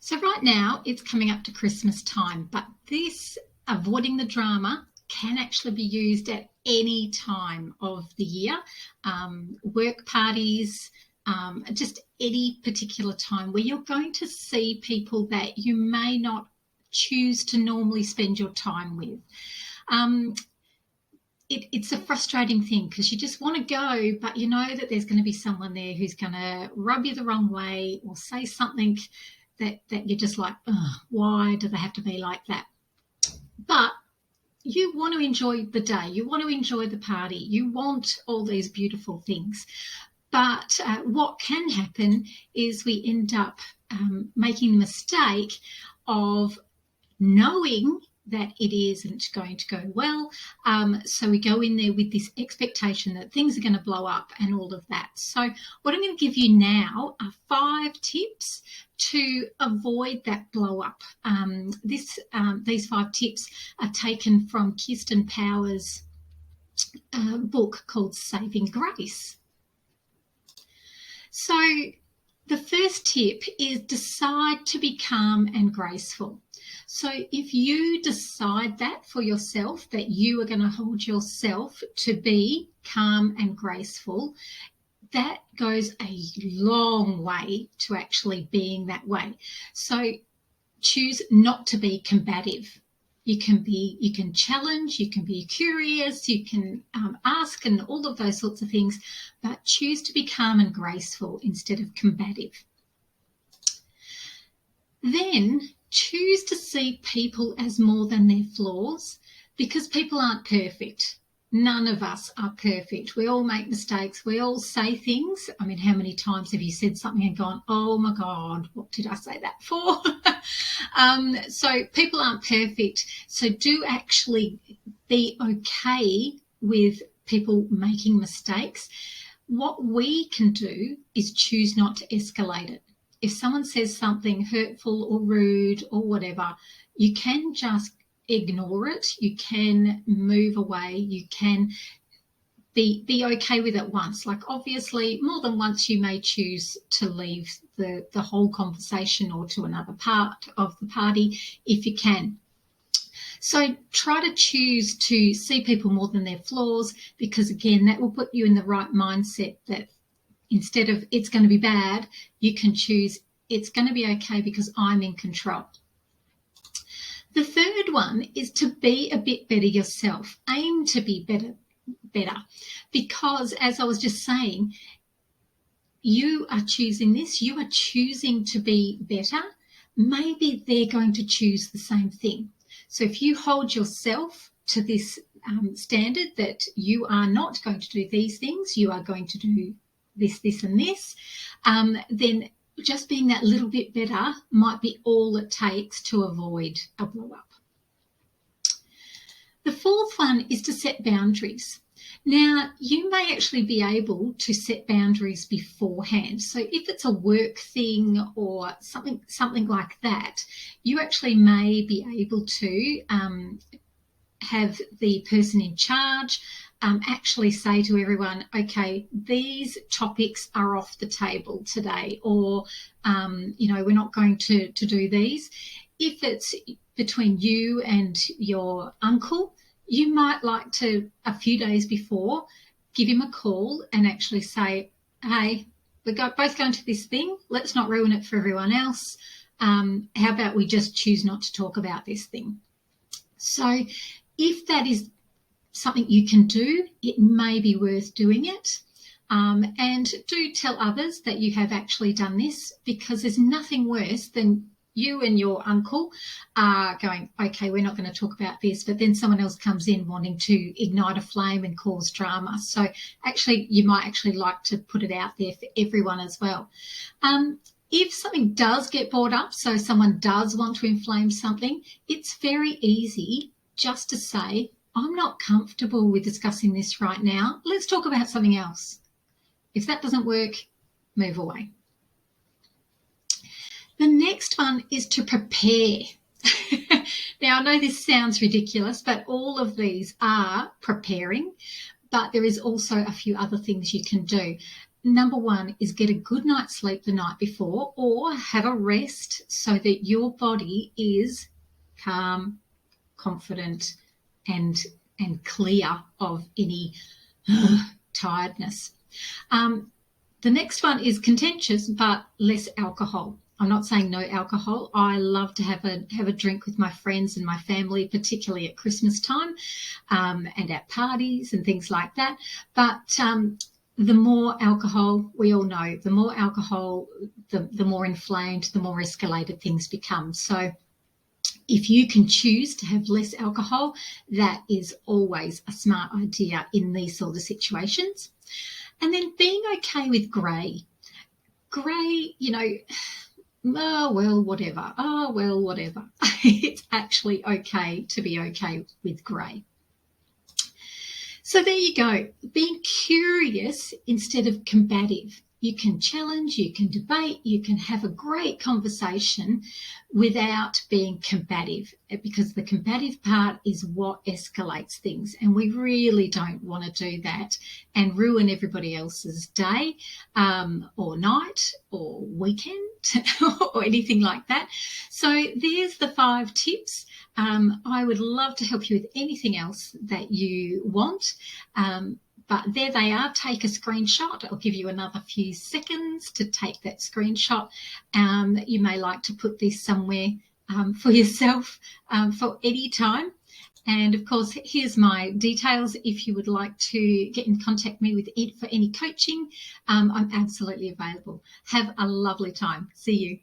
So right now it's coming up to Christmas time, but this avoiding the drama can actually be used at any time of the year. Work parties, just any particular time where you're going to see people that you may not choose to normally spend your time with. It's a frustrating thing because you just want to go, but you know that there's going to be someone there who's going to rub you the wrong way or say something that you're just like, oh, why do they have to be like that? But you want to enjoy the day. You want to enjoy the party. You want all these beautiful things. But what can happen is we end up making the mistake of knowing that it isn't going to go well. So we go in there with this expectation that things are going to blow up and all of that. So what I'm going to give you now are 5 tips to avoid that blow up. These 5 tips are taken from Kirsten Powers' book called Saving Grace. So the first tip is decide to be calm and graceful. So if you decide that for yourself, that you are going to hold yourself to be calm and graceful, that goes a long way to actually being that way. So choose not to be combative. You can challenge, you can be curious, you can ask and all of those sorts of things, but choose to be calm and graceful instead of combative. Then choose to see people as more than their flaws, because people aren't perfect. None of us are perfect. We all make mistakes. We all say things. I mean, how many times have you said something and gone, oh my God, what did I say that for? So people aren't perfect. So do actually be okay with people making mistakes. What we can do is choose not to escalate it. If someone says something hurtful or rude or whatever, you can just ignore it. You can move away. You can be okay with it once. Like obviously more than once you may choose to leave the whole conversation or to another part of the party if you can. So try to choose to see people more than their flaws, because again, that will put you in the right mindset that instead of it's going to be bad, you can choose it's going to be okay because I'm in control. The third one is to be a bit better yourself. Aim to be better, because as I was just saying, you are choosing this. You are choosing to be better. Maybe they're going to choose the same thing. So if you hold yourself to this standard that you are not going to do these things, you are going to do this, this and this, then just being that little bit better might be all it takes to avoid a blow up. The fourth one is to set boundaries. Now, you may actually be able to set boundaries beforehand. So if it's a work thing or something like that, you actually may be able to have the person in charge actually say to everyone, okay, these topics are off the table today, or, we're not going to do these. If it's between you and your uncle, you might like to, a few days before, give him a call and actually say, hey, we're both going to this thing. Let's not ruin it for everyone else. How about we just choose not to talk about this thing? So if that is something you can do, it may be worth doing it. And do tell others that you have actually done this, because there's nothing worse than you and your uncle are going, okay, we're not going to talk about this, but then someone else comes in wanting to ignite a flame and cause drama. So actually, you might actually like to put it out there for everyone as well. If something does get brought up, so someone does want to inflame something, it's very easy just to say, I'm not comfortable with discussing this right now. Let's talk about something else. If that doesn't work, move away. The next one is to prepare. Now, I know this sounds ridiculous, but all of these are preparing, but there is also a few other things you can do. number one is get a good night's sleep the night before, or have a rest so that your body is calm, confident, and clear of any tiredness. The next one is contentious, but less alcohol. I'm not saying no alcohol. I love to have a drink with my friends and my family, particularly at Christmas time, and at parties and things like that. But the more alcohol, we all know, the more alcohol, the more inflamed, the more escalated things become. So if you can choose to have less alcohol, that is always a smart idea in these sort of situations. And then being okay with grey. Grey, oh, well, whatever. Oh, well, whatever. It's actually okay to be okay with grey. So there you go. Being curious instead of combative. You can challenge, you can debate, you can have a great conversation without being combative, because the combative part is what escalates things, and we really don't want to do that and ruin everybody else's day or night or weekend or anything like that. So there's the 5 tips. I would love to help you with anything else that you want. But there they are. Take a screenshot. I'll give you another few seconds to take that screenshot. You may like to put this somewhere for yourself for any time. And of course, here's my details. If you would like to get in contact with me for any coaching, I'm absolutely available. Have a lovely time. See you.